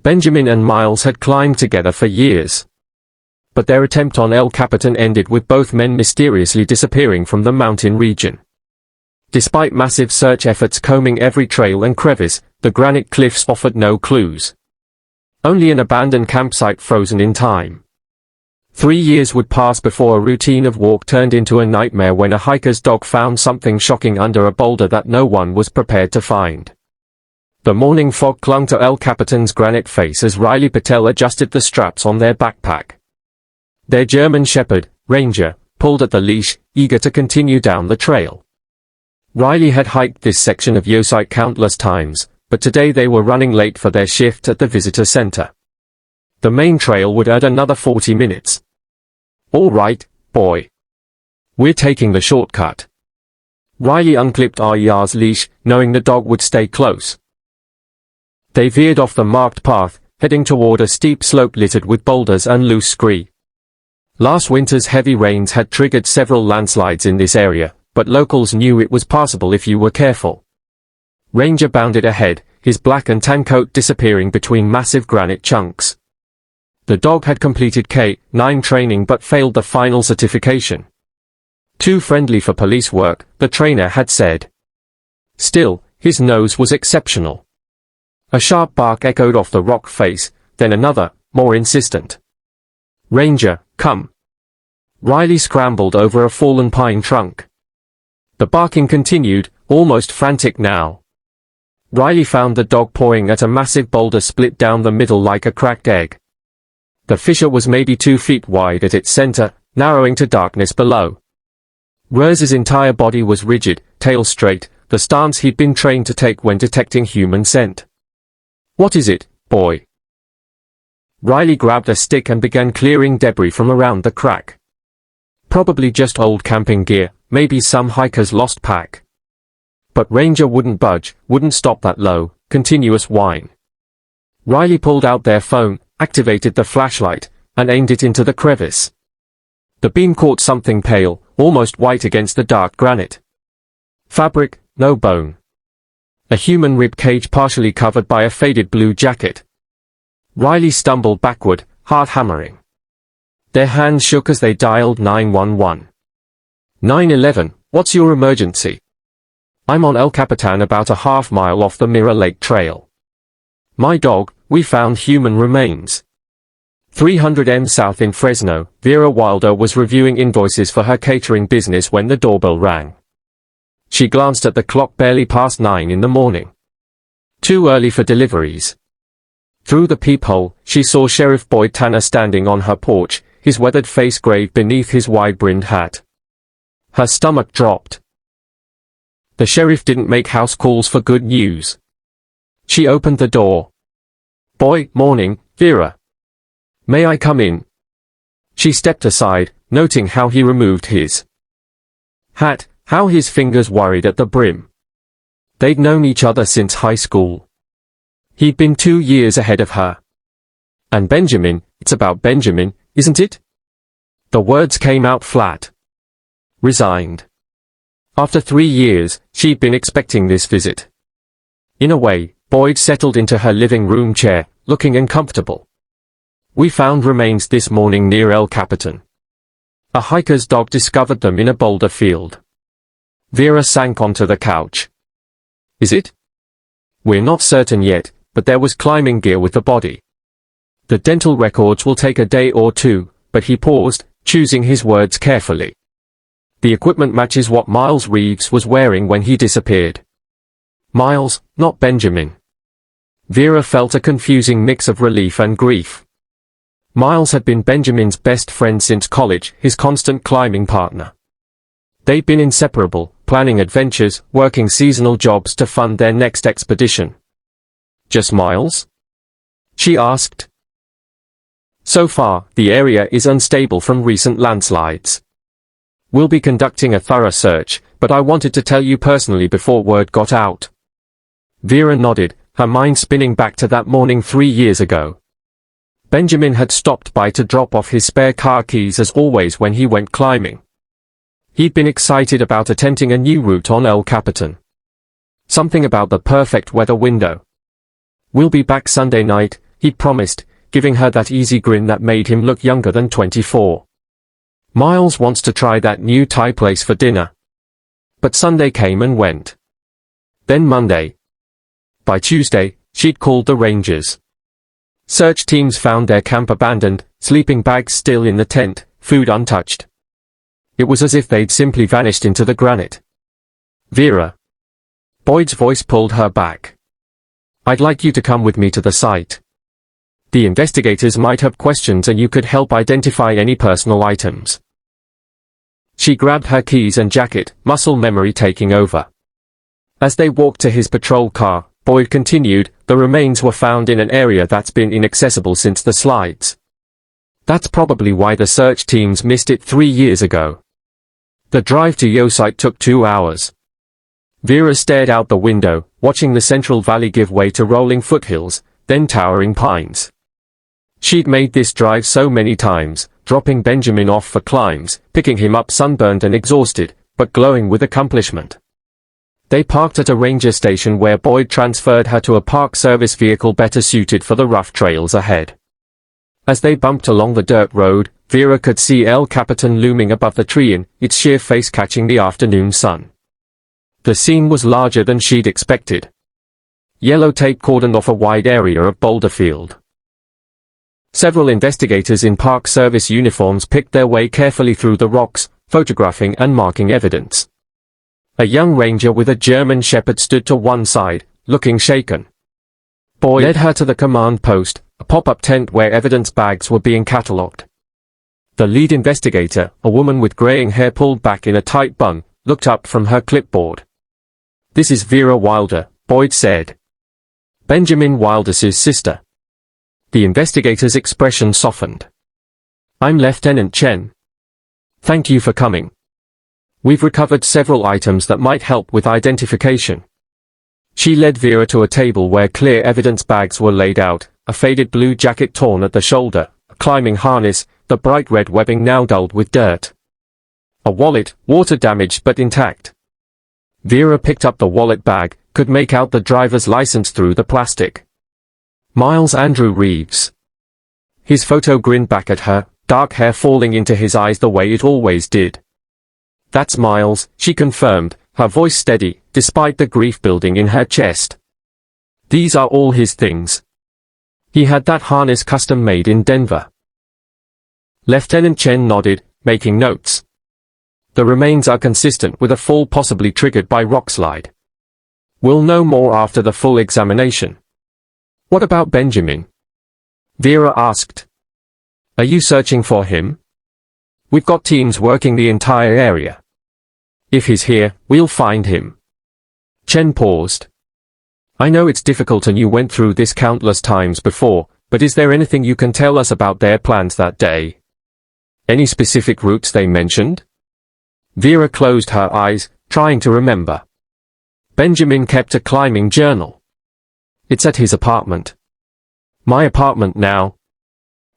Benjamin and Miles had climbed together for years. But their attempt on El Capitan ended with both men mysteriously disappearing from the mountain region. Despite massive search efforts combing every trail and crevice, the granite cliffs offered no clues. Only an abandoned campsite frozen in time. 3 years would pass before a routine of walk turned into a nightmare when a hiker's dog found something shocking under a boulder that no one was prepared to find. The morning fog clung to El Capitan's granite face as Riley Patel adjusted the straps on their backpack. Their German Shepherd, Ranger, pulled at the leash, eager to continue down the trail. Riley had hiked this section of Yosemite countless times, but today they were running late for their shift at the visitor center. The main trail would add another 40 minutes. "All right, boy. We're taking the shortcut." Riley unclipped RER's leash, knowing the dog would stay close. They veered off the marked path, heading toward a steep slope littered with boulders and loose scree. Last winter's heavy rains had triggered several landslides in this area, but locals knew it was passable if you were careful. Ranger bounded ahead, his black and tan coat disappearing between massive granite chunks. The dog had completed K-9 training but failed the final certification. Too friendly for police work, the trainer had said. Still, his nose was exceptional. A sharp bark echoed off the rock face, then another, more insistent. "Ranger, come." Riley scrambled over a fallen pine trunk. The barking continued, almost frantic now. Riley found the dog pawing at a massive boulder split down the middle like a cracked egg. The fissure was maybe 2 feet wide at its center, narrowing to darkness below. Rers's entire body was rigid, tail straight, the stance he'd been trained to take when detecting human scent. "What is it, boy?" Riley grabbed a stick and began clearing debris from around the crack. Probably just old camping gear, maybe some hiker's lost pack. But Ranger wouldn't budge, wouldn't stop that low, continuous whine. Riley pulled out their phone, activated the flashlight, and aimed it into the crevice. The beam caught something pale, almost white against the dark granite. Fabric, no bone. A human rib cage partially covered by a faded blue jacket. Riley stumbled backward, heart hammering. Their hands shook as they dialed 911. 911, what's your emergency? I'm on El Capitan about a half-mile off the Mirror Lake Trail. My dog, we found human remains. 300 south in Fresno. Vera Wilder was reviewing invoices for her catering business when the doorbell rang. She glanced at the clock barely past 9 in the morning. Too early for deliveries. Through the peephole, she saw Sheriff Boyd Tanner standing on her porch, his weathered face graved beneath his wide-brimmed hat. Her stomach dropped. The sheriff didn't make house calls for good news. She opened the door. "Boy, morning, Vera. May I come in?" She stepped aside, noting how he removed his hat, how his fingers worried at the brim. They'd known each other since high school. He'd been 2 years ahead of her. And Benjamin, it's about Benjamin, isn't it? The words came out flat. Resigned. After 3 years, she'd been expecting this visit. In a way, Boyd settled into her living room chair, looking uncomfortable. "We found remains this morning near El Capitan. A hiker's dog discovered them in a boulder field." Vera sank onto the couch. "Is it?" "We're not certain yet, but there was climbing gear with the body. The dental records will take a day or two," but he paused, choosing his words carefully. "The equipment matches what Miles Reeves was wearing when he disappeared." Miles, not Benjamin. Vera felt a confusing mix of relief and grief. Miles had been Benjamin's best friend since college, his constant climbing partner. They'd been inseparable, planning adventures, working seasonal jobs to fund their next expedition. "Just Miles?" she asked. "So far, the area is unstable from recent landslides. We'll be conducting a thorough search, but I wanted to tell you personally before word got out." Vera nodded, her mind spinning back to that morning 3 years ago. Benjamin had stopped by to drop off his spare car keys as always when he went climbing. He'd been excited about attempting a new route on El Capitan. Something about the perfect weather window. "We'll be back Sunday night," he promised, giving her that easy grin that made him look younger than 24. Miles wants to try that new Thai place for dinner. But Sunday came and went. Then Monday. By Tuesday, she'd called the rangers. Search teams found their camp abandoned, sleeping bags still in the tent, food untouched. It was as if they'd simply vanished into the granite. Vera. Boyd's voice pulled her back. I'd like you to come with me to the site. The investigators might have questions and you could help identify any personal items. She grabbed her keys and jacket, muscle memory taking over. As they walked to his patrol car, Boyd continued, the remains were found in an area that's been inaccessible since the slides. That's probably why the search teams missed it 3 years ago. The drive to Yo site took 2 hours. Vera stared out the window, watching the Central Valley give way to rolling foothills, then towering pines. She'd made this drive so many times, dropping Benjamin off for climbs, picking him up sunburned and exhausted, but glowing with accomplishment. They parked at a ranger station where Boyd transferred her to a Park Service vehicle better suited for the rough trails ahead. As they bumped along the dirt road, Vera could see El Capitan looming above the tree, its sheer face catching the afternoon sun. The scene was larger than she'd expected. Yellow tape cordoned off a wide area of boulder field. Several investigators in Park Service uniforms picked their way carefully through the rocks, photographing and marking evidence. A young ranger with a German shepherd stood to one side, looking shaken. Boyd led her to the command post, a pop-up tent where evidence bags were being catalogued. The lead investigator, a woman with graying hair pulled back in a tight bun, looked up from her clipboard. This is Vera Wilder, Boyd said. Benjamin Wilder's sister. The investigator's expression softened. I'm Lieutenant Chen. Thank you for coming. We've recovered several items that might help with identification. She led Vera to a table where clear evidence bags were laid out, a faded blue jacket torn at the shoulder, a climbing harness, the bright red webbing now dulled with dirt. A wallet, water damaged but intact. Vera picked up the wallet bag, could make out the driver's license through the plastic. Miles Andrew Reeves. His photo grinned back at her, dark hair falling into his eyes the way it always did. That's Miles, she confirmed, her voice steady, despite the grief building in her chest. These are all his things. He had that harness custom made in Denver. Lieutenant Chen nodded, making notes. The remains are consistent with a fall possibly triggered by rockslide. We'll know more after the full examination. What about Benjamin? Vera asked. Are you searching for him? We've got teams working the entire area. If he's here, we'll find him. Chen paused. I know it's difficult and you went through this countless times before, but is there anything you can tell us about their plans that day? Any specific routes they mentioned? Vera closed her eyes, trying to remember. Benjamin kept a climbing journal. It's at his apartment. My apartment now.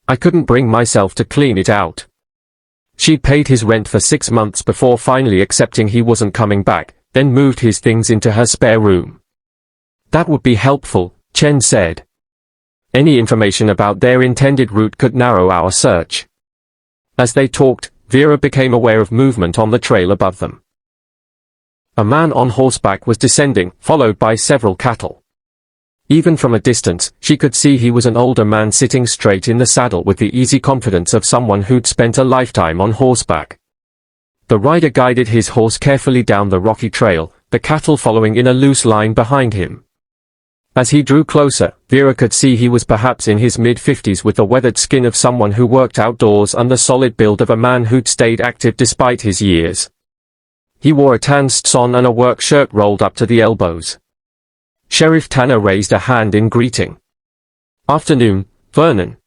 I couldn't bring myself to clean it out. She'd paid his rent for 6 months before finally accepting he wasn't coming back, then moved his things into her spare room. That would be helpful, Chen said. Any information about their intended route could narrow our search. As they talked, Vera became aware of movement on the trail above them. A man on horseback was descending, followed by several cattle. Even from a distance, she could see he was an older man sitting straight in the saddle with the easy confidence of someone who'd spent a lifetime on horseback. The rider guided his horse carefully down the rocky trail, the cattle following in a loose line behind him. As he drew closer, Vera could see he was perhaps in his mid-50s with the weathered skin of someone who worked outdoors and the solid build of a man who'd stayed active despite his years. He wore a tan stetson and a work shirt rolled up to the elbows. Sheriff Tanner raised a hand in greeting. Afternoon, Vernon.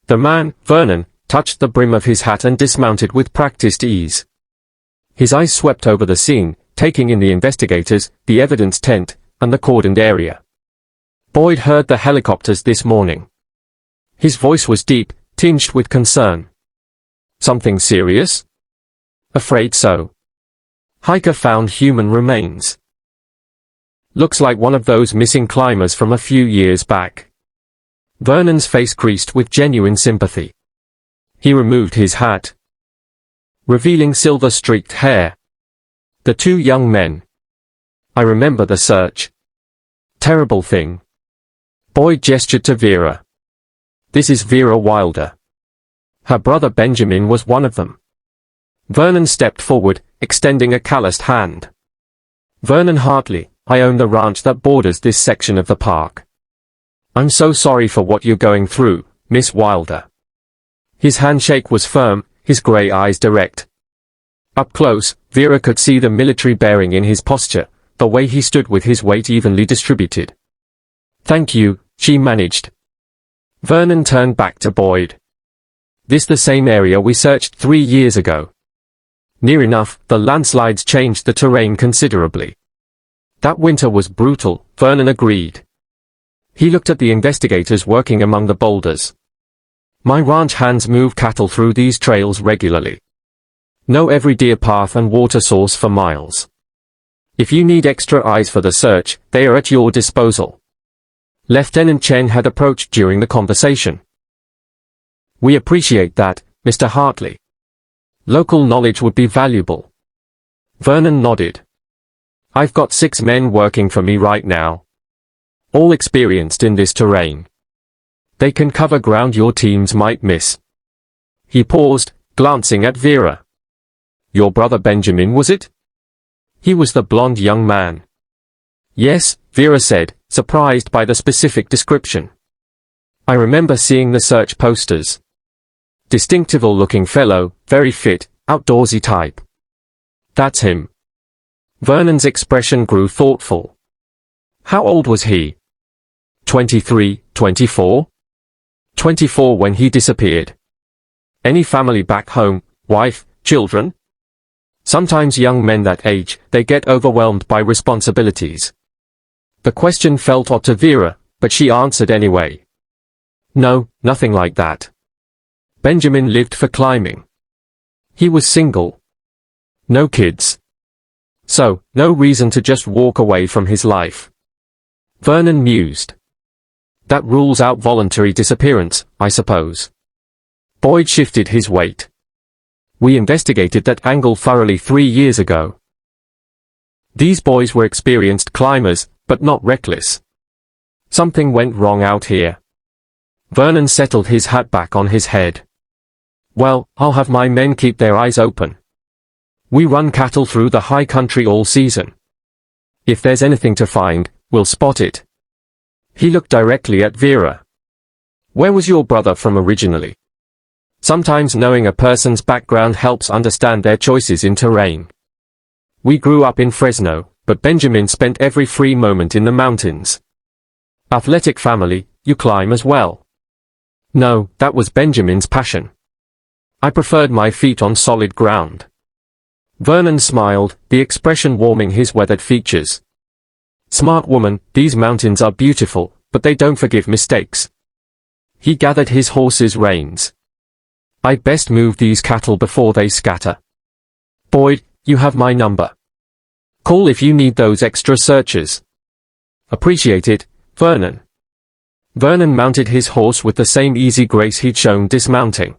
The man, Vernon, touched the brim of his hat and dismounted with practiced ease. His eyes swept over the scene, taking in the investigators, the evidence tent, and the cordoned area. Boyd heard the helicopters this morning. His voice was deep, tinged with concern. Something serious? Afraid so. Hiker found human remains. Looks like one of those missing climbers from a few years back. Vernon's face creased with genuine sympathy. He removed his hat, revealing silver-streaked hair. The two young men. I remember the search. Terrible thing. Boyd gestured to Vera. This is Vera Wilder. Her brother Benjamin was one of them. Vernon stepped forward, extending a calloused hand. Vernon Hartley, I own the ranch that borders this section of the park. I'm so sorry for what you're going through, Miss Wilder. His handshake was firm, his grey eyes direct. Up close, Vera could see the military bearing in his posture, the way he stood with his weight evenly distributed. Thank you, she managed. Vernon turned back to Boyd. This the same area we searched 3 years ago. Near enough, the landslides changed the terrain considerably. That winter was brutal, Vernon agreed. He looked at the investigators working among the boulders. My ranch hands move cattle through these trails regularly. Know every deer path and water source for miles. If you need extra eyes for the search, they are at your disposal. Lieutenant Chen had approached during the conversation. We appreciate that, Mr. Hartley. Local knowledge would be valuable. Vernon nodded. I've got 6 men working for me right now. All experienced in this terrain. They can cover ground your teams might miss. He paused, glancing at Vera. Your brother Benjamin, was it? He was the blonde young man. Yes, Vera said, surprised by the specific description. I remember seeing the search posters. Distinctive-looking fellow, very fit, outdoorsy type. That's him. Vernon's expression grew thoughtful. How old was he? 23, 24? 24 when he disappeared. Any family back home, wife, children? Sometimes young men that age, they get overwhelmed by responsibilities. The question felt odd to Vera, but she answered anyway. No, nothing like that. Benjamin lived for climbing. He was single. No kids. So, no reason to just walk away from his life. Vernon mused. That rules out voluntary disappearance, I suppose. Boyd shifted his weight. We investigated that angle thoroughly 3 years ago. These boys were experienced climbers, but not reckless. Something went wrong out here. Vernon settled his hat back on his head. Well, I'll have my men keep their eyes open. We run cattle through the high country all season. If there's anything to find, we'll spot it. He looked directly at Vera. Where was your brother from originally? Sometimes knowing a person's background helps understand their choices in terrain. We grew up in Fresno, but Benjamin spent every free moment in the mountains. Athletic family, you climb as well. No, that was Benjamin's passion. I preferred my feet on solid ground. Vernon smiled, the expression warming his weathered features. Smart woman, these mountains are beautiful, but they don't forgive mistakes. He gathered his horse's reins. I'd best move these cattle before they scatter. Boyd, you have my number. Call if you need those extra searchers. Appreciate it, Vernon. Vernon mounted his horse with the same easy grace he'd shown dismounting.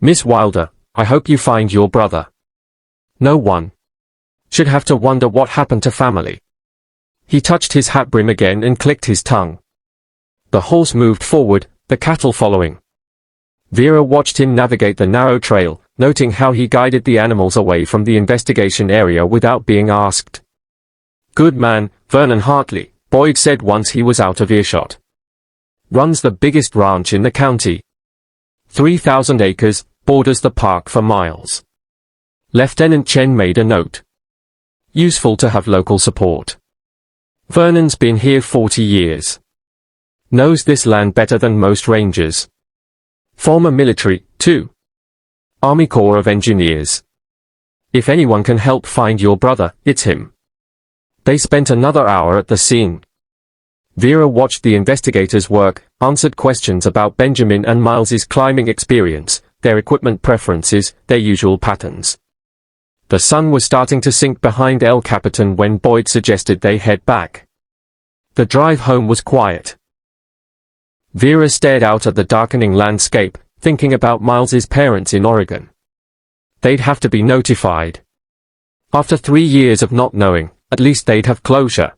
Miss Wilder, I hope you find your brother. No one should have to wonder what happened to family. He touched his hat brim again and clicked his tongue. The horse moved forward, the cattle following. Vera watched him navigate the narrow trail, noting how he guided the animals away from the investigation area without being asked. Good man, Vernon Hartley, Boyd said once he was out of earshot. Runs the biggest ranch in the county. 3,000 acres, borders the park for miles. Lieutenant Chen made a note. Useful to have local support. Vernon's been here 40 years. Knows this land better than most rangers. Former military, too. Army Corps of Engineers. If anyone can help find your brother, it's him. They spent another hour at the scene. Vera watched the investigators work, answered questions about Benjamin and Miles's climbing experience, their equipment preferences, their usual patterns. The sun was starting to sink behind El Capitan when Boyd suggested they head back. The drive home was quiet. Vera stared out at the darkening landscape, thinking about Miles's parents in Oregon. They'd have to be notified. After 3 years of not knowing, at least they'd have closure.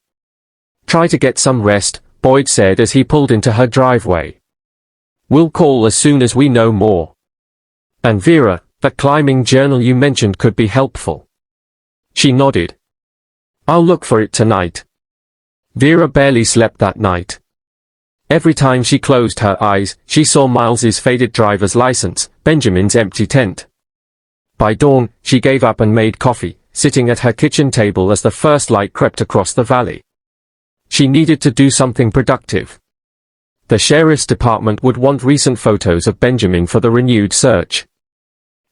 Try to get some rest, Boyd said as he pulled into her driveway. We'll call as soon as we know more. And Vera, that climbing journal you mentioned could be helpful. She nodded. I'll look for it tonight. Vera barely slept that night. Every time she closed her eyes, she saw Miles's faded driver's license, Benjamin's empty tent. By dawn, she gave up and made coffee, sitting at her kitchen table as the first light crept across the valley. She needed to do something productive. The sheriff's department would want recent photos of Benjamin for the renewed search.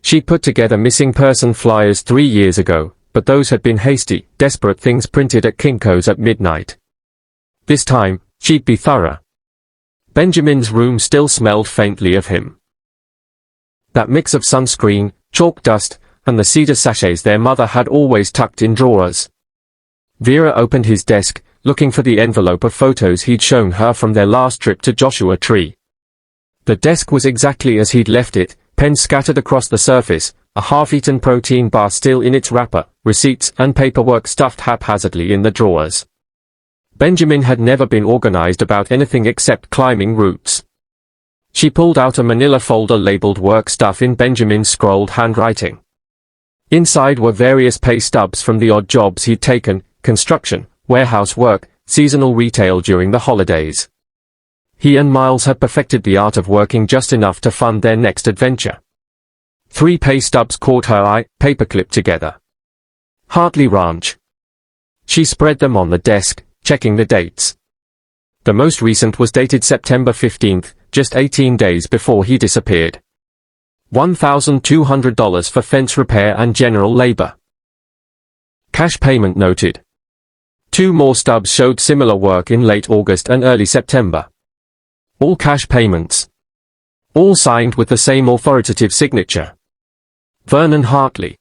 She'd put together missing person flyers 3 years ago, but those had been hasty, desperate things printed at Kinko's at midnight. This time, she'd be thorough. Benjamin's room still smelled faintly of him. That mix of sunscreen, chalk dust, and the cedar sachets their mother had always tucked in drawers. Vera opened his desk, looking for the envelope of photos he'd shown her from their last trip to Joshua Tree. The desk was exactly as he'd left it, pens scattered across the surface, a half-eaten protein bar still in its wrapper, receipts and paperwork stuffed haphazardly in the drawers. Benjamin had never been organized about anything except climbing routes. She pulled out a manila folder labeled work stuff in Benjamin's scrawled handwriting. Inside were various pay stubs from the odd jobs he'd taken, construction, warehouse work, seasonal retail during the holidays. He and Miles had perfected the art of working just enough to fund their next adventure. 3 pay stubs caught her eye, paperclipped together. Hartley Ranch. She spread them on the desk, checking the dates. The most recent was dated September 15th, just 18 days before he disappeared. $1,200 for fence repair and general labor. Cash payment noted. 2 more stubs showed similar work in late August and early September. All cash payments. All signed with the same authoritative signature. Vernon Hartley.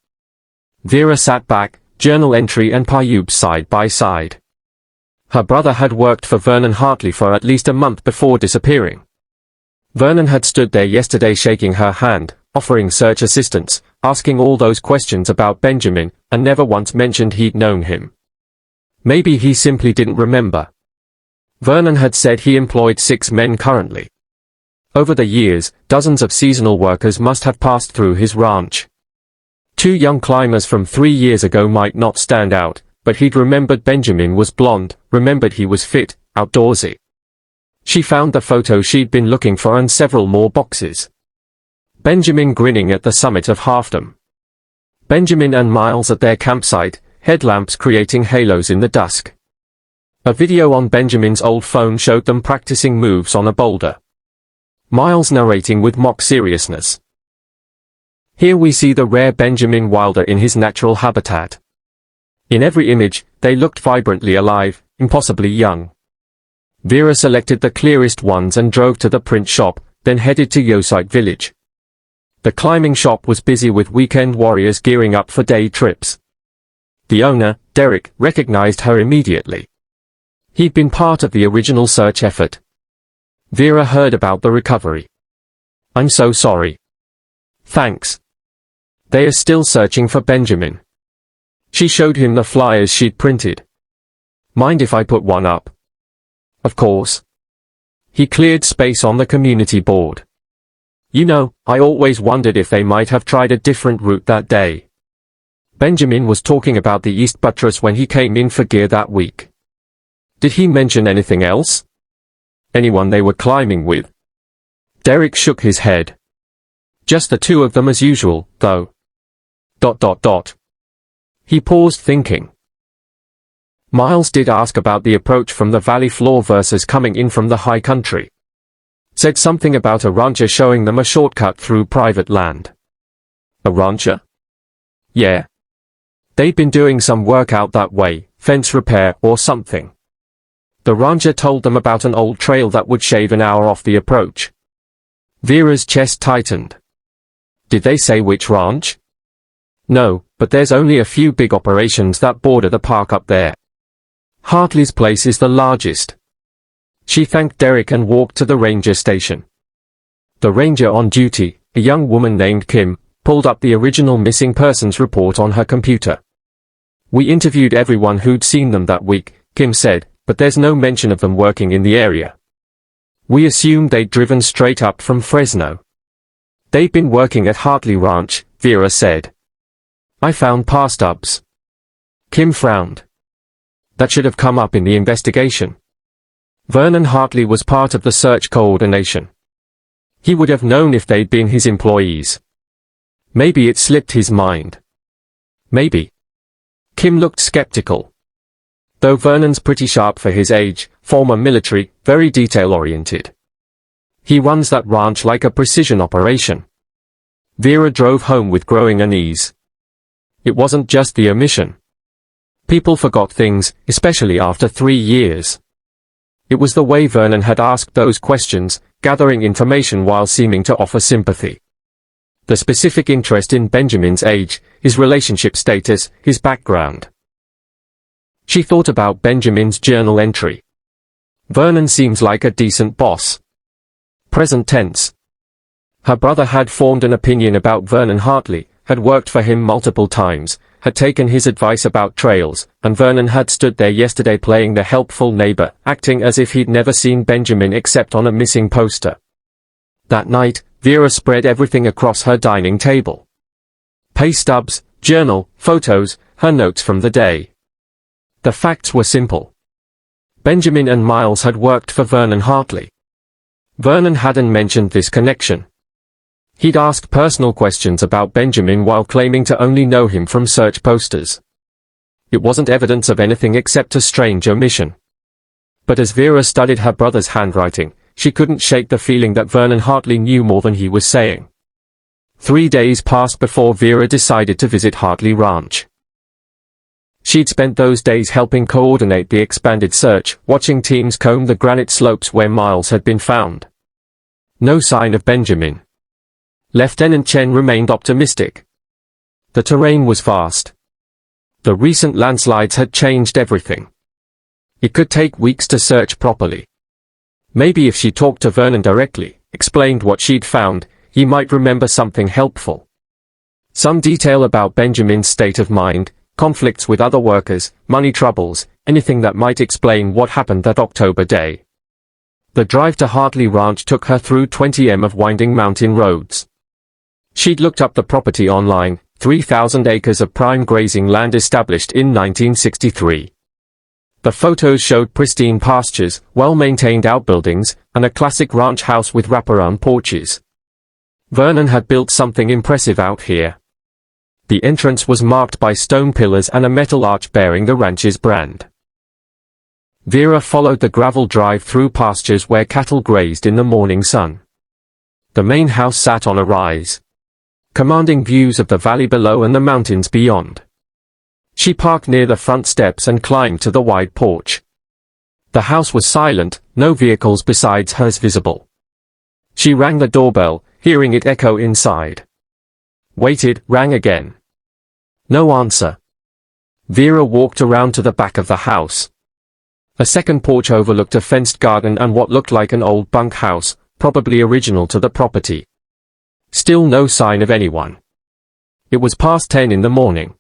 Vera sat back, journal entry and Payub side by side. Her brother had worked for Vernon Hartley for at least a month before disappearing. Vernon had stood there yesterday shaking her hand, offering search assistance, asking all those questions about Benjamin, and never once mentioned he'd known him. Maybe he simply didn't remember. Vernon had said he employed 6 men currently. Over the years, dozens of seasonal workers must have passed through his ranch. 2 young climbers from 3 years ago might not stand out, but he'd remembered Benjamin was blonde, remembered he was fit, outdoorsy. She found the photo she'd been looking for and several more boxes. Benjamin grinning at the summit of Halfdom. Benjamin and Miles at their campsite, headlamps creating halos in the dusk. A video on Benjamin's old phone showed them practicing moves on a boulder. Miles narrating with mock seriousness. Here we see the rare Benjamin Wilder in his natural habitat. In every image, they looked vibrantly alive, impossibly young. Vera selected the clearest ones and drove to the print shop, then headed to Yosite Village. The climbing shop was busy with weekend warriors gearing up for day trips. The owner, Derek, recognized her immediately. He'd been part of the original search effort. Vera heard about the recovery. I'm so sorry. Thanks. They are still searching for Benjamin. She showed him the flyers she'd printed. Mind if I put one up? Of course. He cleared space on the community board. You know, I always wondered if they might have tried a different route that day. Benjamin was talking about the East Buttress when he came in for gear that week. Did he mention anything else? Anyone they were climbing with? Derek shook his head. Just the 2 of them as usual, though. ... He paused thinking. Miles did ask about the approach from the valley floor versus coming in from the high country. Said something about a rancher showing them a shortcut through private land. A rancher? Yeah. They'd been doing some work out that way, fence repair or something. The rancher told them about an old trail that would shave an hour off the approach. Vera's chest tightened. Did they say which ranch? No, but there's only a few big operations that border the park up there. Hartley's place is the largest. She thanked Derek and walked to the ranger station. The ranger on duty, a young woman named Kim, pulled up the original missing persons report on her computer. "We interviewed everyone who'd seen them that week," Kim said, "but there's no mention of them working in the area. We assumed they'd driven straight up from Fresno. They'd been working at Hartley Ranch," Vera said. "I found par stubs." Kim frowned. "That should have come up in the investigation." Vernon Hartley was part of the search coordination. He would have known if they'd been his employees. Maybe it slipped his mind. Maybe. Kim looked skeptical. Though Vernon's pretty sharp for his age, former military, very detail-oriented. He runs that ranch like a precision operation. Vera drove home with growing unease. It wasn't just the omission. People forgot things, especially after 3 years. It was the way Vernon had asked those questions, gathering information while seeming to offer sympathy. The specific interest in Benjamin's age, his relationship status, his background. She thought about Benjamin's journal entry. Vernon seems like a decent boss. Present tense. Her brother had formed an opinion about Vernon Hartley, had worked for him multiple times, had taken his advice about trails, and Vernon had stood there yesterday playing the helpful neighbor, acting as if he'd never seen Benjamin except on a missing poster. That night, Vera spread everything across her dining table. Pay stubs, journal, photos, her notes from the day. The facts were simple. Benjamin and Miles had worked for Vernon Hartley. Vernon hadn't mentioned this connection. He'd asked personal questions about Benjamin while claiming to only know him from search posters. It wasn't evidence of anything except a strange omission. But as Vera studied her brother's handwriting, she couldn't shake the feeling that Vernon Hartley knew more than he was saying. 3 days passed before Vera decided to visit Hartley Ranch. She'd spent those days helping coordinate the expanded search, watching teams comb the granite slopes where Miles had been found. No sign of Benjamin. Lieutenant Chen remained optimistic. The terrain was vast. The recent landslides had changed everything. It could take weeks to search properly. Maybe if she talked to Vernon directly, explained what she'd found, he might remember something helpful. Some detail about Benjamin's state of mind, conflicts with other workers, money troubles, anything that might explain what happened that October day. The drive to Hartley Ranch took her through 20 m of winding mountain roads. She'd looked up the property online, 3,000 acres of prime grazing land established in 1963. The photos showed pristine pastures, well-maintained outbuildings, and a classic ranch house with wraparound porches. Vernon had built something impressive out here. The entrance was marked by stone pillars and a metal arch bearing the ranch's brand. Vera followed the gravel drive through pastures where cattle grazed in the morning sun. The main house sat on a rise, commanding views of the valley below and the mountains beyond. She parked near the front steps and climbed to the wide porch. The house was silent, no vehicles besides hers visible. She rang the doorbell, hearing it echo inside. Waited, rang again. No answer. Vera walked around to the back of the house. A second porch overlooked a fenced garden and what looked like an old bunkhouse, probably original to the property. Still no sign of anyone. It was past 10 in the morning.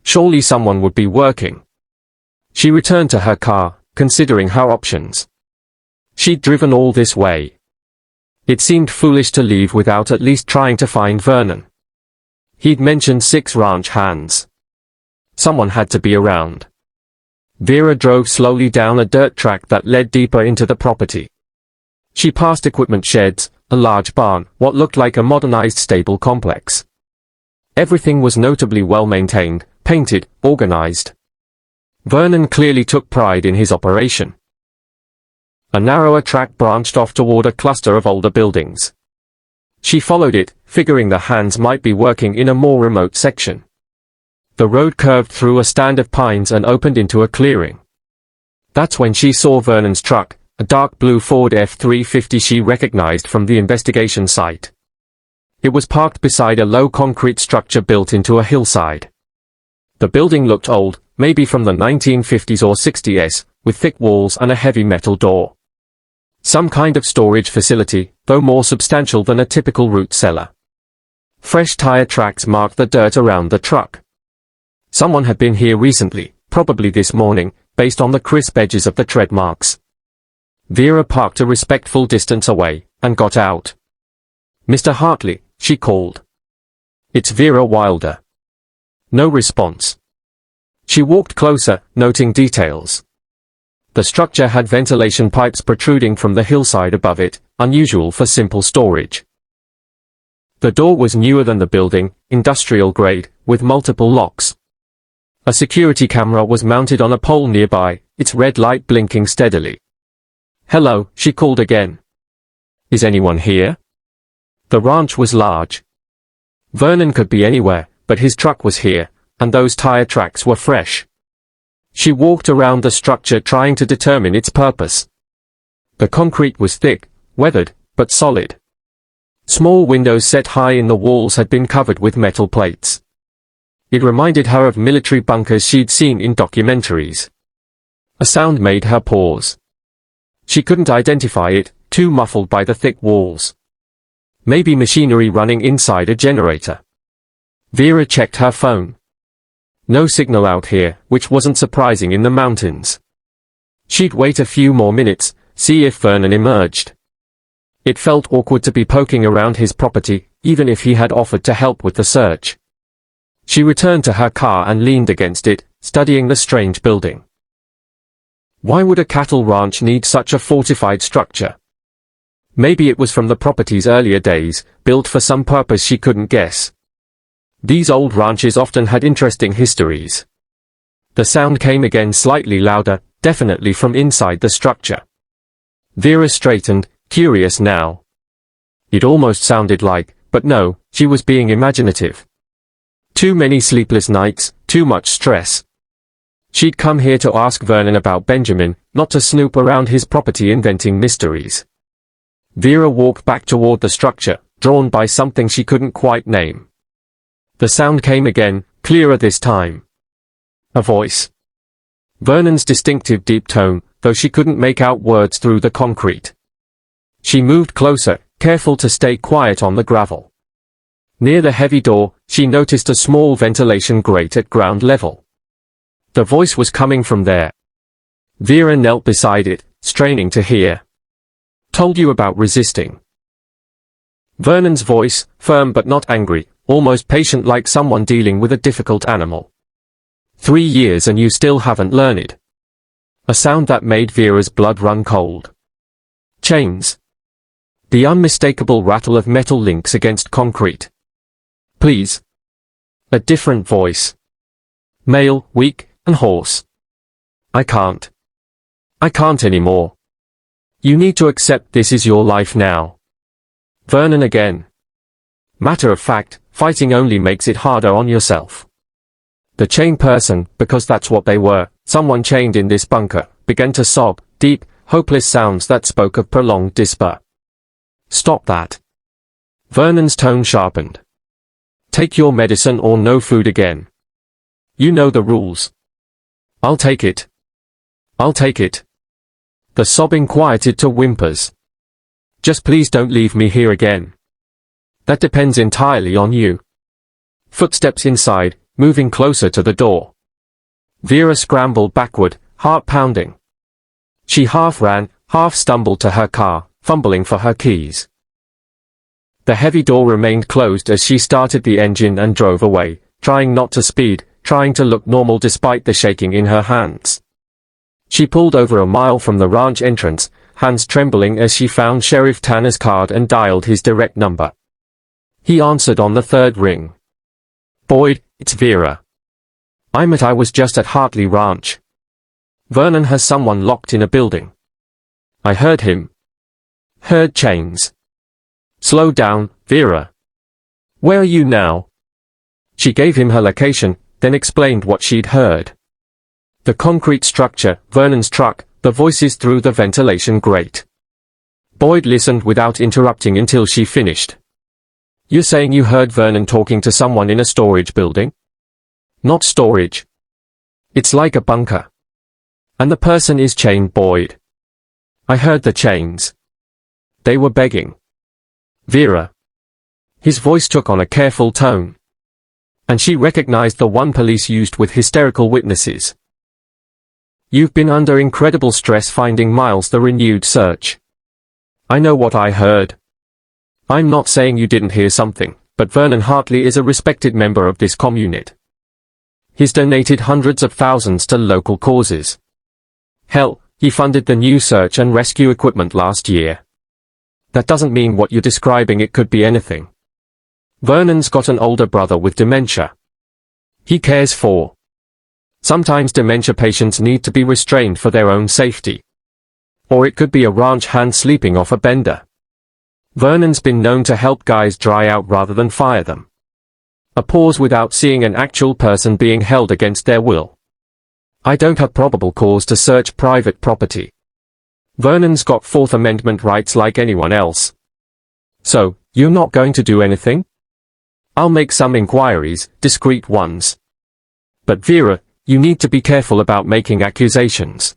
Surely someone would be working. She returned to her car, considering her options. She'd driven all this way. It seemed foolish to leave without at least trying to find Vernon. He'd mentioned 6 ranch hands. Someone had to be around. Vera drove slowly down a dirt track that led deeper into the property. She passed equipment sheds, a large barn, what looked like a modernized stable complex. Everything was notably well-maintained, painted, organized. Vernon clearly took pride in his operation. A narrower track branched off toward a cluster of older buildings. She followed it, figuring the hands might be working in a more remote section. The road curved through a stand of pines and opened into a clearing. That's when she saw Vernon's truck, a dark blue Ford F-350 she recognized from the investigation site. It was parked beside a low concrete structure built into a hillside. The building looked old, maybe from the 1950s or 60s, with thick walls and a heavy metal door. Some kind of storage facility, though more substantial than a typical root cellar. Fresh tire tracks marked the dirt around the truck. Someone had been here recently, probably this morning, based on the crisp edges of the tread marks. Vera parked a respectful distance away, and got out. "Mr. Hartley," she called. "It's Vera Wilder." No response. She walked closer, noting details. The structure had ventilation pipes protruding from the hillside above it, unusual for simple storage. The door was newer than the building, industrial grade, with multiple locks. A security camera was mounted on a pole nearby, its red light blinking steadily. "Hello," she called again. "Is anyone here?" The ranch was large. Vernon could be anywhere, but his truck was here, and those tire tracks were fresh. She walked around the structure trying to determine its purpose. The concrete was thick, weathered, but solid. Small windows set high in the walls had been covered with metal plates. It reminded her of military bunkers she'd seen in documentaries. A sound made her pause. She couldn't identify it, too muffled by the thick walls. Maybe machinery running inside a generator. Vera checked her phone. No signal out here, which wasn't surprising in the mountains. She'd wait a few more minutes, see if Vernon emerged. It felt awkward to be poking around his property, even if he had offered to help with the search. She returned to her car and leaned against it, studying the strange building. Why would a cattle ranch need such a fortified structure? Maybe it was from the property's earlier days, built for some purpose she couldn't guess. These old ranches often had interesting histories. The sound came again slightly louder, definitely from inside the structure. Vera straightened, curious now. It almost sounded like, but no, she was being imaginative. Too many sleepless nights, too much stress. She'd come here to ask Vernon about Benjamin, not to snoop around his property inventing mysteries. Vera walked back toward the structure, drawn by something she couldn't quite name. The sound came again, clearer this time. A voice. Vernon's distinctive deep tone, though she couldn't make out words through the concrete. She moved closer, careful to stay quiet on the gravel. Near the heavy door, she noticed a small ventilation grate at ground level. The voice was coming from there. Vera knelt beside it, straining to hear. "Told you about resisting." Vernon's voice, firm but not angry, almost patient like someone dealing with a difficult animal. 3 years and you still haven't learned. A sound that made Vera's blood run cold. Chains. The unmistakable rattle of metal links against concrete. "Please." A different voice. Male, weak, and hoarse. I can't anymore. You need to accept this is your life now." Vernon again. "Matter of fact, fighting only makes it harder on yourself." The chain person, because that's what they were, someone chained in this bunker, began to sob, deep, hopeless sounds that spoke of prolonged despair. "Stop that." Vernon's tone sharpened. "Take your medicine or no food again. You know the rules." "I'll take it. I'll take it." The sobbing quieted to whimpers. "Just please don't leave me here again." "That depends entirely on you." Footsteps inside, moving closer to the door. Vera scrambled backward, heart pounding. She half ran, half stumbled to her car, fumbling for her keys. The heavy door remained closed as she started the engine and drove away, trying not to speed, trying to look normal despite the shaking in her hands. She pulled over a mile from the ranch entrance, hands trembling as she found Sheriff Tanner's card and dialed his direct number. He answered on the third ring. "Boyd, it's Vera. I was just at Hartley Ranch. Vernon has someone locked in a building. I heard him. Heard chains." "Slow down, Vera. Where are you now?" She gave him her location, then explained what she'd heard. The concrete structure, Vernon's truck, the voices through the ventilation grate. Boyd listened without interrupting until she finished. "You're saying you heard Vernon talking to someone in a storage building?" "Not storage. It's like a bunker. And the person is chained." Boyd. I heard the chains. They were begging. Vera. His voice took on a careful tone. And she recognized the one police used with hysterical witnesses. You've been under incredible stress finding Miles, the renewed search. I know what I heard. I'm not saying you didn't hear something, but Vernon Hartley is a respected member of this community. He's donated hundreds of thousands to local causes. Hell, he funded the new search and rescue equipment last year. That doesn't mean what you're describing. It could be anything. Vernon's got an older brother with dementia. He cares for. Sometimes dementia patients need to be restrained for their own safety. Or it could be a ranch hand sleeping off a bender. Vernon's been known to help guys dry out rather than fire them. A pause without seeing an actual person being held against their will. I don't have probable cause to search private property. Vernon's got Fourth Amendment rights like anyone else. So, you're not going to do anything? I'll make some inquiries, discreet ones. But Vera, you need to be careful about making accusations.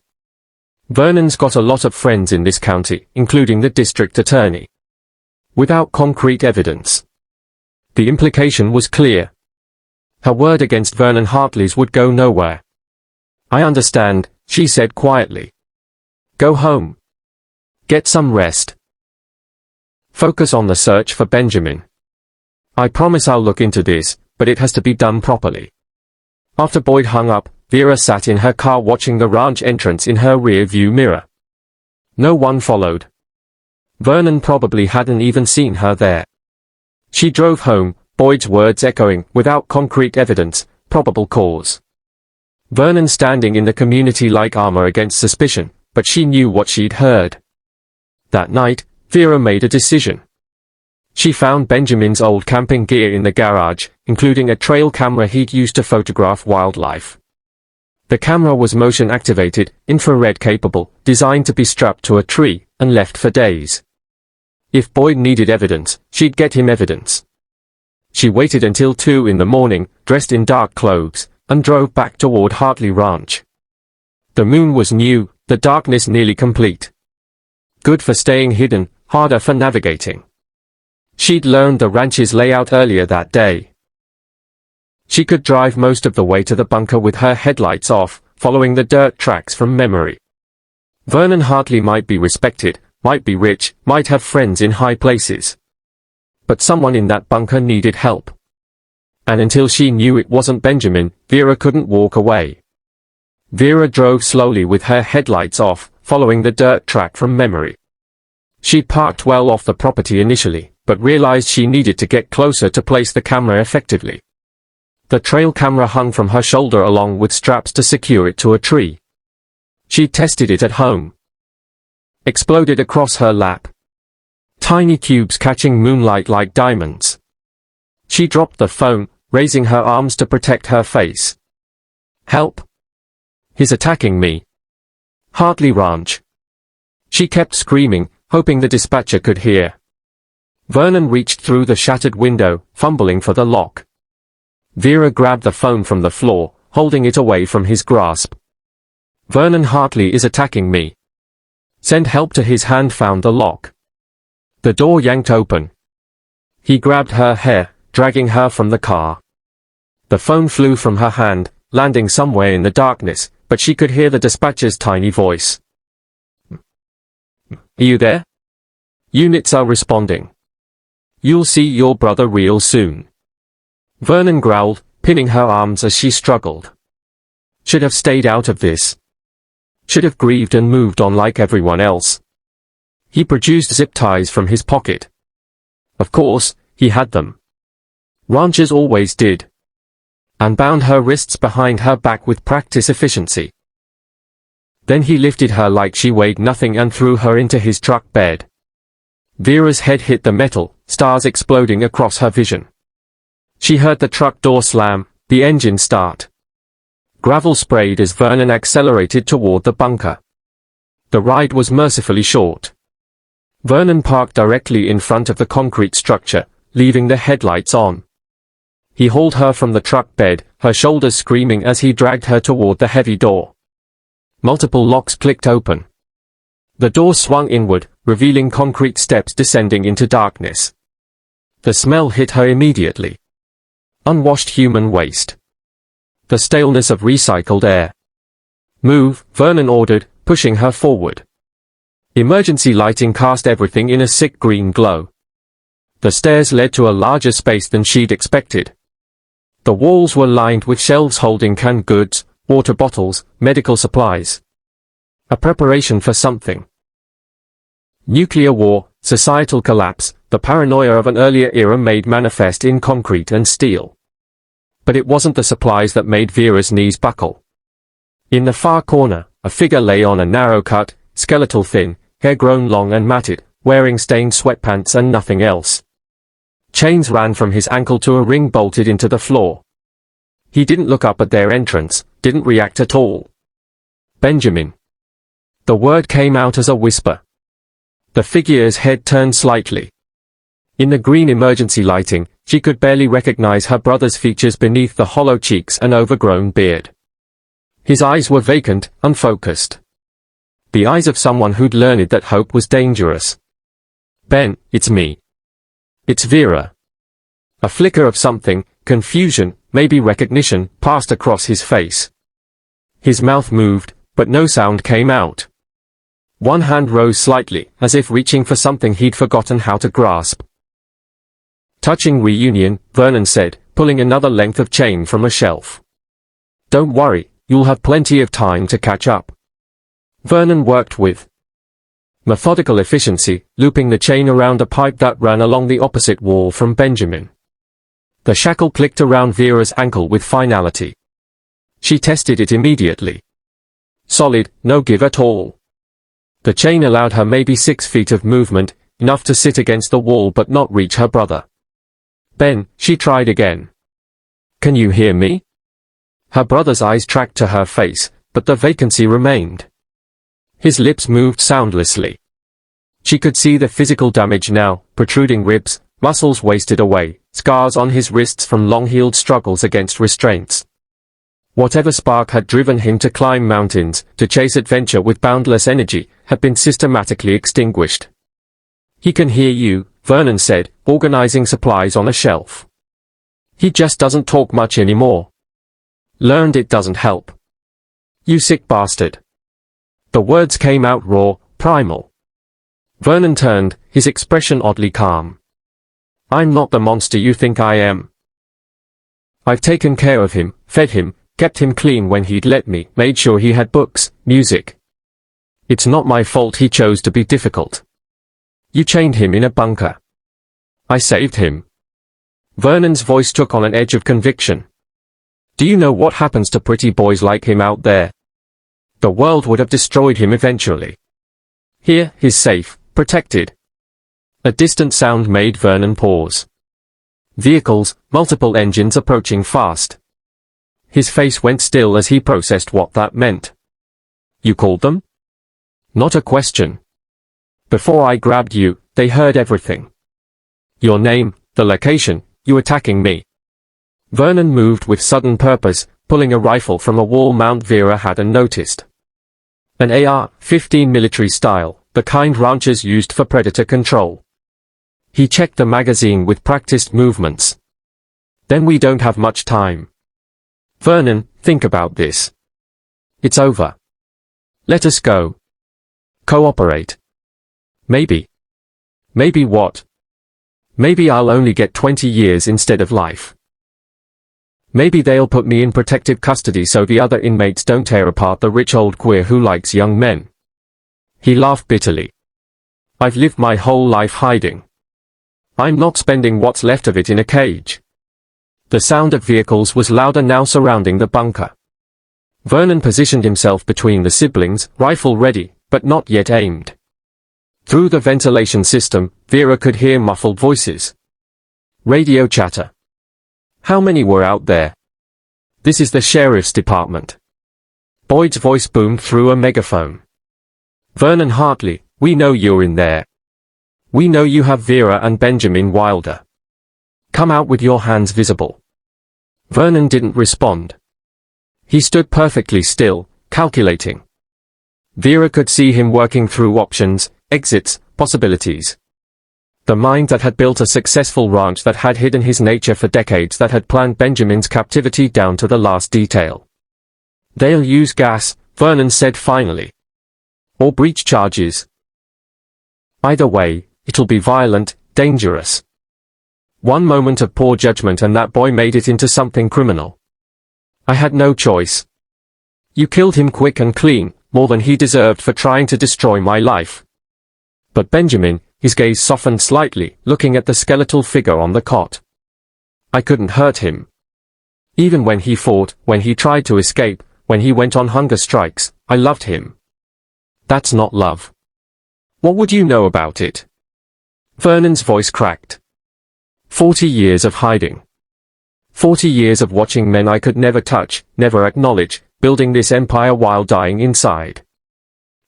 Vernon's got a lot of friends in this county, including the district attorney. Without concrete evidence. The implication was clear. Her word against Vernon Hartley's would go nowhere. I understand, she said quietly. Go home. Get some rest. Focus on the search for Benjamin. I promise I'll look into this, but it has to be done properly. After Boyd hung up, Vera sat in her car watching the ranch entrance in her rear-view mirror. No one followed. Vernon probably hadn't even seen her there. She drove home, Boyd's words echoing, without concrete evidence, probable cause. Vernon standing in the community like armor against suspicion, but she knew what she'd heard. That night, Vera made a decision. She found Benjamin's old camping gear in the garage, including a trail camera he'd used to photograph wildlife. The camera was motion-activated, infrared-capable, designed to be strapped to a tree, and left for days. If Boyd needed evidence, she'd get him evidence. She waited until 2 in the morning, dressed in dark clothes, and drove back toward Hartley Ranch. The moon was new, the darkness nearly complete. Good for staying hidden, harder for navigating. She'd learned the ranch's layout earlier that day. She could drive most of the way to the bunker with her headlights off, following the dirt tracks from memory. Vernon Hartley might be respected, might be rich, might have friends in high places. But someone in that bunker needed help. And until she knew it wasn't Benjamin, Vera couldn't walk away. Vera drove slowly with her headlights off, following the dirt track from memory. She'd parked well off the property initially, but realized she needed to get closer to place the camera effectively. The trail camera hung from her shoulder along with straps to secure it to a tree. She tested it at home. Exploded across her lap. Tiny cubes catching moonlight like diamonds. She dropped the phone, raising her arms to protect her face. Help! He's attacking me. Hartley Ranch. She kept screaming, hoping the dispatcher could hear. Vernon reached through the shattered window, fumbling for the lock. Vera grabbed the phone from the floor, holding it away from his grasp. Vernon Hartley is attacking me. Send help to his hand found the lock. The door yanked open. He grabbed her hair, dragging her from the car. The phone flew from her hand, landing somewhere in the darkness, but she could hear the dispatcher's tiny voice. Are you there? Units are responding. You'll see your brother real soon. Vernon growled, pinning her arms as she struggled. Should have stayed out of this. Should have grieved and moved on like everyone else. He produced zip ties from his pocket. Of course, he had them. Ranchers always did. And bound her wrists behind her back with practice efficiency. Then he lifted her like she weighed nothing and threw her into his truck bed. Vera's head hit the metal, stars exploding across her vision. She heard the truck door slam, the engine start. Gravel sprayed as Vernon accelerated toward the bunker. The ride was mercifully short. Vernon parked directly in front of the concrete structure, leaving the headlights on. He hauled her from the truck bed, her shoulders screaming as he dragged her toward the heavy door. Multiple locks clicked open. The door swung inward, revealing concrete steps descending into darkness. The smell hit her immediately. Unwashed human waste. The staleness of recycled air. "Move," Vernon ordered, pushing her forward. Emergency lighting cast everything in a sick green glow. The stairs led to a larger space than she'd expected. The walls were lined with shelves holding canned goods, water bottles, medical supplies. A preparation for something. Nuclear war, societal collapse, the paranoia of an earlier era made manifest in concrete and steel. But it wasn't the supplies that made Vera's knees buckle. In the far corner, a figure lay on a narrow-cut, skeletal thin, hair grown long and matted, wearing stained sweatpants and nothing else. Chains ran from his ankle to a ring bolted into the floor. He didn't look up at their entrance, didn't react at all. "Benjamin." The word came out as a whisper. The figure's head turned slightly. In the green emergency lighting, she could barely recognize her brother's features beneath the hollow cheeks and overgrown beard. His eyes were vacant, unfocused. The eyes of someone who'd learned that hope was dangerous. "Ben, it's me. It's Vera." A flicker of something, confusion, maybe recognition, passed across his face. His mouth moved, but no sound came out. One hand rose slightly, as if reaching for something he'd forgotten how to grasp. "Touching reunion," Vernon said, pulling another length of chain from a shelf. "Don't worry, you'll have plenty of time to catch up." Vernon worked with methodical efficiency, looping the chain around a pipe that ran along the opposite wall from Benjamin. The shackle clicked around Vera's ankle with finality. She tested it immediately. Solid, no give at all. The chain allowed her maybe 6 feet of movement, enough to sit against the wall but not reach her brother. "Ben," she tried again. "Can you hear me?" Her brother's eyes tracked to her face, but the vacancy remained. His lips moved soundlessly. She could see the physical damage now, protruding ribs, muscles wasted away, scars on his wrists from long-heeled struggles against restraints. Whatever spark had driven him to climb mountains, to chase adventure with boundless energy, had been systematically extinguished. "He can hear you," Vernon said, organizing supplies on a shelf. "He just doesn't talk much anymore. Learned it doesn't help. You sick bastard." The words came out raw, primal. Vernon turned, his expression oddly calm. "I'm not the monster you think I am. I've taken care of him, fed him, kept him clean when he'd let me, made sure he had books, music. It's not my fault he chose to be difficult. You chained him in a bunker. I saved him." Vernon's voice took on an edge of conviction. "Do you know what happens to pretty boys like him out there? The world would have destroyed him eventually. Here, he's safe, protected." A distant sound made Vernon pause. Vehicles, multiple engines approaching fast. His face went still as he processed what that meant. "You called them?" "Not a question. Before I grabbed you, they heard everything. Your name, the location, you attacking me." Vernon moved with sudden purpose, pulling a rifle from a wall mount Vera hadn't noticed. An AR-15 military style, the kind ranchers used for predator control. He checked the magazine with practiced movements. "Then we don't have much time. Vernon, think about this. It's over. Let us go. Cooperate. Maybe. Maybe what? Maybe I'll only get 20 years instead of life. Maybe they'll put me in protective custody so the other inmates don't tear apart the rich old queer who likes young men." He laughed bitterly. "I've lived my whole life hiding. I'm not spending what's left of it in a cage." The sound of vehicles was louder now surrounding the bunker. Vernon positioned himself between the siblings, rifle ready, but not yet aimed. Through the ventilation system, Vera could hear muffled voices. Radio chatter. How many were out there? "This is the sheriff's department." Boyd's voice boomed through a megaphone. "Vernon Hartley, we know you're in there. We know you have Vera and Benjamin Wilder. Come out with your hands visible." Vernon didn't respond. He stood perfectly still, calculating. Vera could see him working through options, exits, possibilities. The mind that had built a successful ranch, that had hidden his nature for decades, that had planned Benjamin's captivity down to the last detail. They'll use gas, Vernon said finally. Or breach charges. Either way, it'll be violent, dangerous. One moment of poor judgment and that boy made it into something criminal. I had no choice. You killed him quick and clean, more than he deserved for trying to destroy my life. But Benjamin, his gaze softened slightly, looking at the skeletal figure on the cot. I couldn't hurt him. Even when he fought, when he tried to escape, when he went on hunger strikes, I loved him. That's not love. What would you know about it? Vernon's voice cracked. 40 years of hiding. 40 years of watching men I could never touch, never acknowledge, building this empire while dying inside.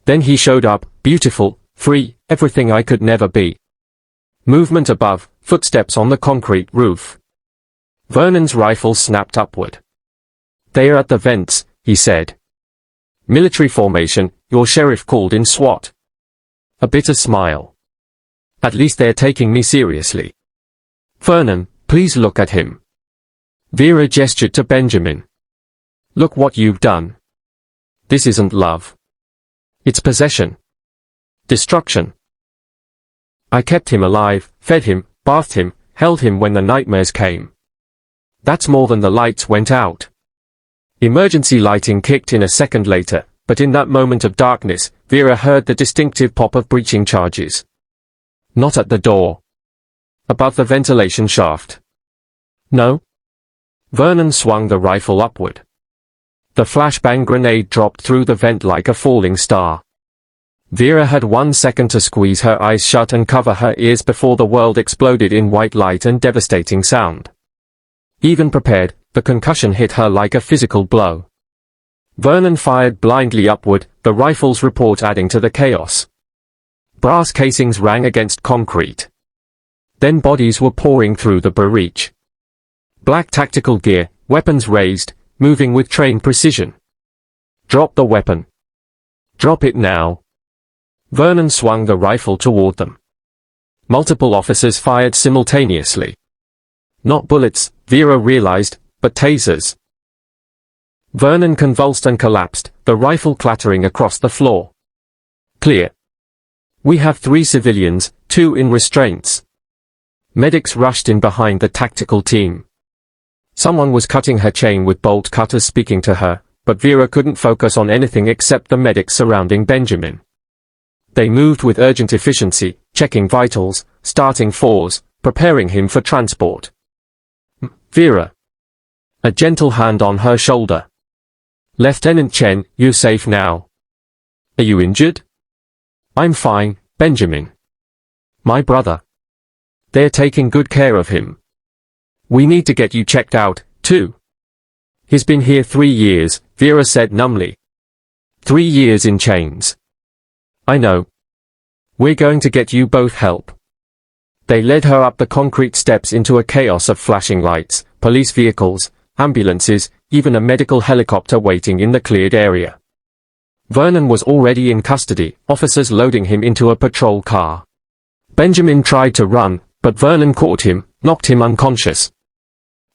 Then he showed up, beautiful, free, everything I could never be. Movement above, footsteps on the concrete roof. Vernon's rifle snapped upward. They are at the vents, he said. Military formation, your sheriff called in SWAT. A bitter smile. At least they're taking me seriously. Vernon, please look at him. Vera gestured to Benjamin. Look what you've done. This isn't love. It's possession. Destruction. I kept him alive, fed him, bathed him, held him when the nightmares came. That's more than the lights went out. Emergency lighting kicked in a second later, but in that moment of darkness, Vera heard the distinctive pop of breaching charges. Not at the door. Above the ventilation shaft. No? Vernon swung the rifle upward. The flashbang grenade dropped through the vent like a falling star. Vera had 1 second to squeeze her eyes shut and cover her ears before the world exploded in white light and devastating sound. Even prepared, the concussion hit her like a physical blow. Vernon fired blindly upward, the rifle's report adding to the chaos. Brass casings rang against concrete. Then bodies were pouring through the breach. Black tactical gear, weapons raised, moving with trained precision. Drop the weapon. Drop it now. Vernon swung the rifle toward them. Multiple officers fired simultaneously. Not bullets, Vera realized, but tasers. Vernon convulsed and collapsed, the rifle clattering across the floor. Clear. We have 3 civilians, 2 in restraints. Medics rushed in behind the tactical team. Someone was cutting her chain with bolt cutters speaking to her, but Vera couldn't focus on anything except the medics surrounding Benjamin. They moved with urgent efficiency, checking vitals, starting fours, preparing him for transport. Vera. A gentle hand on her shoulder. Lieutenant Chen, you're safe now. Are you injured? I'm fine, Benjamin. My brother. They're taking good care of him. We need to get you checked out, too. He's been here 3 years, Vera said numbly. 3 years in chains. I know. We're going to get you both help. They led her up the concrete steps into a chaos of flashing lights, police vehicles, ambulances, even a medical helicopter waiting in the cleared area. Vernon was already in custody, officers loading him into a patrol car. Benjamin tried to run, but Vernon caught him, knocked him unconscious.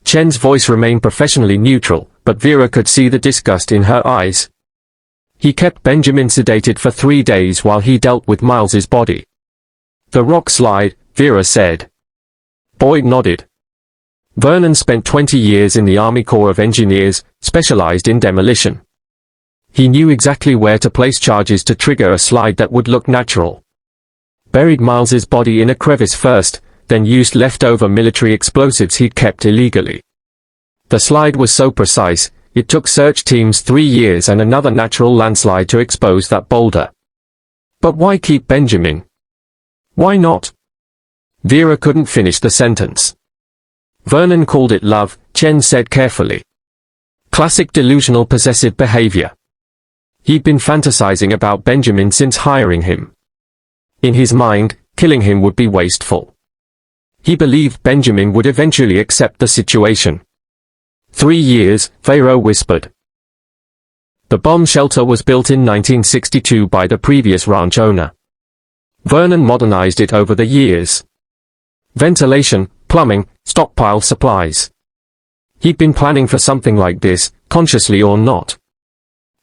Chen's voice remained professionally neutral, but Vera could see the disgust in her eyes. He kept Benjamin sedated for 3 days while he dealt with Miles's body. The rock slide, Vera said. Boyd nodded. Vernon spent 20 years in the Army Corps of Engineers, specialized in demolition. He knew exactly where to place charges to trigger a slide that would look natural. Buried Miles's body in a crevice first, then used leftover military explosives he'd kept illegally. The slide was so precise, it took search teams 3 years and another natural landslide to expose that boulder. But why keep Benjamin? Why not? Vera couldn't finish the sentence. Vernon called it love, Chen said carefully. Classic delusional possessive behavior. He'd been fantasizing about Benjamin since hiring him. In his mind, killing him would be wasteful. He believed Benjamin would eventually accept the situation. 3 years, Vera whispered. The bomb shelter was built in 1962 by the previous ranch owner. Vernon modernized it over the years. Ventilation, plumbing, stockpile supplies. He'd been planning for something like this, consciously or not.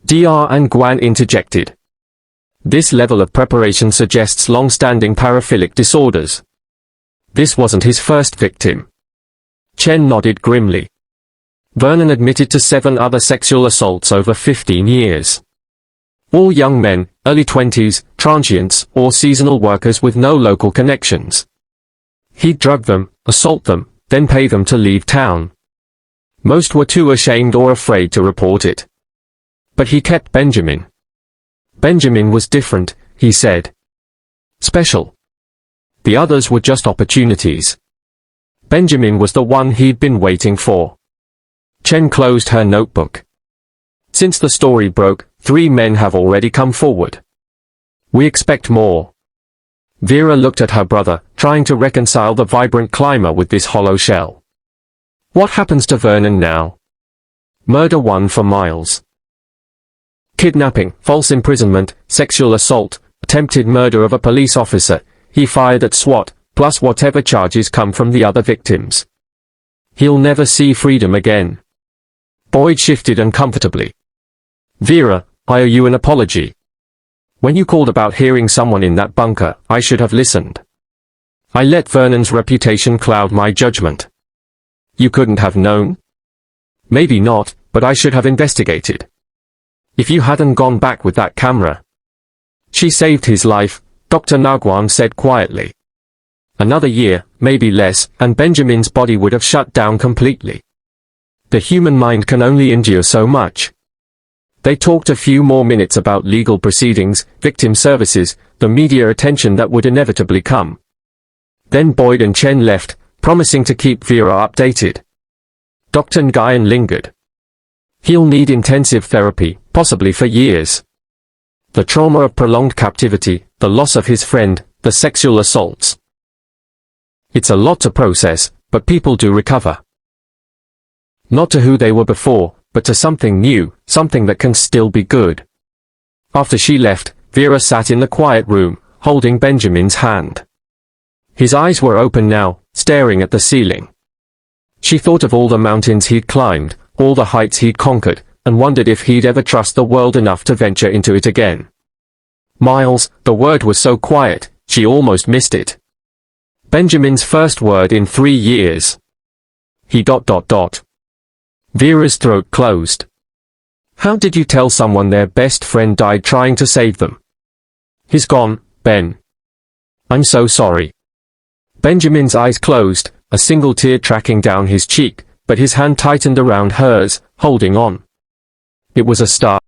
Dr. and Guan interjected. This level of preparation suggests long-standing paraphilic disorders. This wasn't his first victim. Chen nodded grimly. Vernon admitted to 7 other sexual assaults over 15 years. All young men, early 20s, transients, or seasonal workers with no local connections. He'd drug them, assault them, then pay them to leave town. Most were too ashamed or afraid to report it. But he kept Benjamin. Benjamin was different, he said. Special. The others were just opportunities. Benjamin was the one he'd been waiting for. Chen closed her notebook. Since the story broke, 3 men have already come forward. We expect more. Vera looked at her brother, trying to reconcile the vibrant climber with this hollow shell. What happens to Vernon now? Murder 1 for Miles. Kidnapping, false imprisonment, sexual assault, attempted murder of a police officer. He fired at SWAT, plus whatever charges come from the other victims. He'll never see freedom again. Boyd shifted uncomfortably. Vera, I owe you an apology. When you called about hearing someone in that bunker, I should have listened. I let Vernon's reputation cloud my judgment. You couldn't have known? Maybe not, but I should have investigated. If you hadn't gone back with that camera. She saved his life, Dr. Naguan said quietly. Another year, maybe less, and Benjamin's body would have shut down completely. The human mind can only endure so much. They talked a few more minutes about legal proceedings, victim services, the media attention that would inevitably come. Then Boyd and Chen left, promising to keep Vera updated. Dr. Nguyen lingered. He'll need intensive therapy, possibly for years. The trauma of prolonged captivity, the loss of his friend, the sexual assaults. It's a lot to process, but people do recover. Not to who they were before, but to something new, something that can still be good. After she left, Vera sat in the quiet room, holding Benjamin's hand. His eyes were open now, staring at the ceiling. She thought of all the mountains he'd climbed, all the heights he'd conquered, and wondered if he'd ever trust the world enough to venture into it again. Miles, the word was so quiet, she almost missed it. Benjamin's first word in 3 years. He ... Vera's throat closed. How did you tell someone their best friend died trying to save them? He's gone, Ben. I'm so sorry. Benjamin's eyes closed, a single tear tracking down his cheek, but his hand tightened around hers, holding on. It was a start.